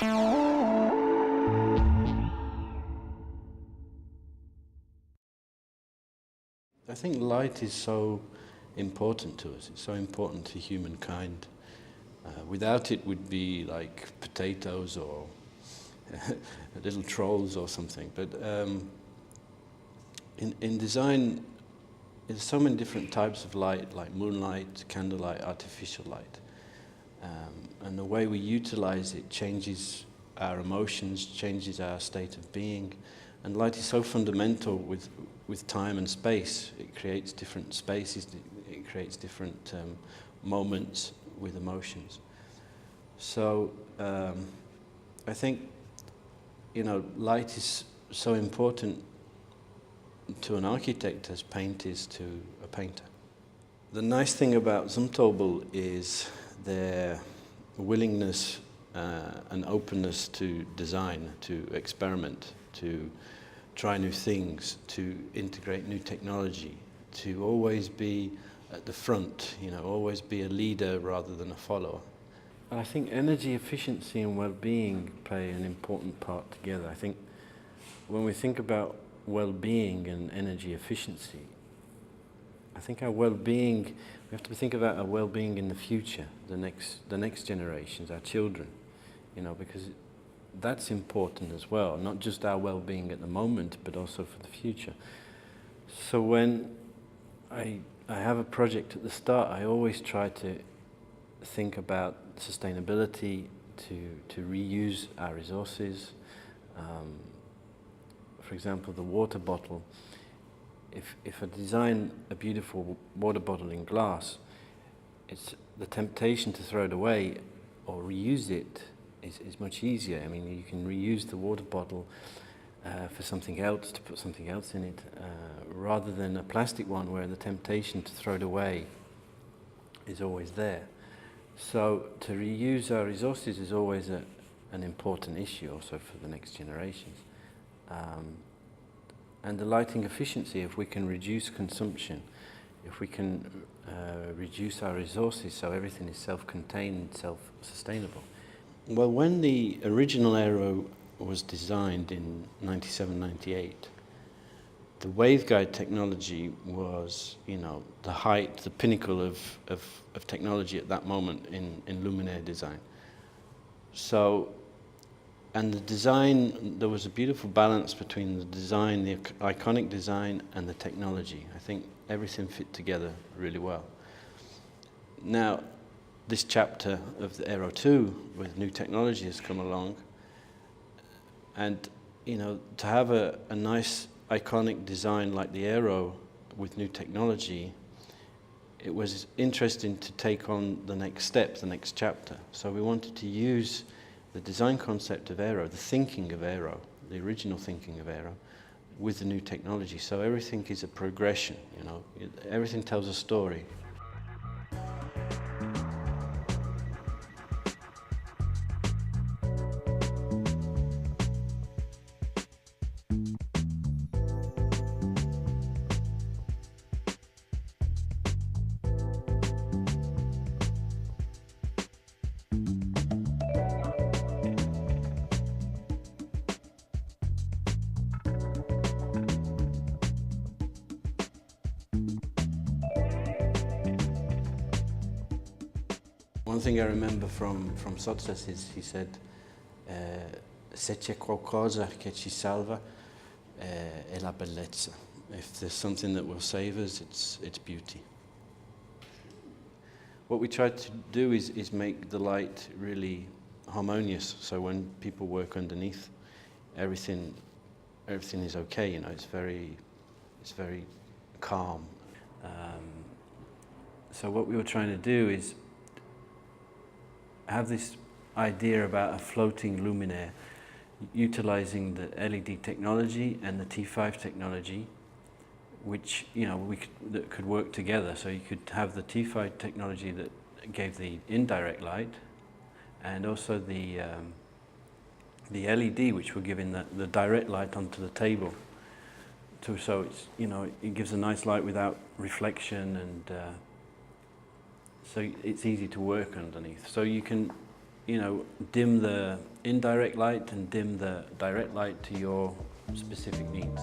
I think light is so important to us. It's so important to humankind. Without it, we'd be like potatoes or little trolls or something. But in design, there's so many different types of light, like moonlight, candlelight, artificial light. And the way we utilize it changes our emotions, changes our state of being. And light is so fundamental with time and space. It creates different spaces, it creates different moments with emotions. So I think, light is so important to an architect as paint is to a painter. The nice thing about Zumtobel is their willingness and openness to design, to experiment, to try new things, to integrate new technology, to always be at the front, always be a leader rather than a follower. I think energy efficiency and well-being play an important part together. I think when we think about well-being and energy efficiency, I think our well-being, we have to think about our well-being in the future, the next generations, our children, because that's important as well, not just our well-being at the moment, but also for the future. So when I have a project at the start, I always try to think about sustainability, to reuse our resources. For example, the water bottle. If I design a beautiful water bottle in glass, it's the temptation to throw it away or reuse it is much easier. I mean, you can reuse the water bottle for something else, to put something else in it, rather than a plastic one where the temptation to throw it away is always there. So to reuse our resources is always an important issue also for the next generations. And the lighting efficiency, if we can reduce consumption, if we can reduce our resources so everything is self-contained, self-sustainable. Well, when the original AERO was designed in 97-98, the waveguide technology was, the height, the pinnacle of technology at that moment in luminaire design. So, and the design, there was a beautiful balance between the design, the iconic design, and the technology. I think everything fit together really well. Now, this chapter of the AERO II with new technology has come along, and to have a nice iconic design like the AERO with new technology, it was interesting to take on the next step, the next chapter. So we wanted to use the design concept of AERO, the thinking of AERO, the original thinking of AERO, with the new technology. So everything is a progression, everything tells a story. One thing I remember from Sotzes is he said, se c'è qualcosa che ci salva, è la bellezza. If there's something that will save us, it's beauty. What we tried to do is make the light really harmonious, so when people work underneath, everything is okay. It's very calm. So what we were trying to do is have this idea about a floating luminaire, utilizing the LED technology and the T5 technology, which that could work together. So you could have the T5 technology that gave the indirect light, and also the LED, which were giving the direct light onto the table. So it's it gives a nice light without reflection, and so it's easy to work underneath. So you can you know, dim the indirect light and dim the direct light to your specific needs.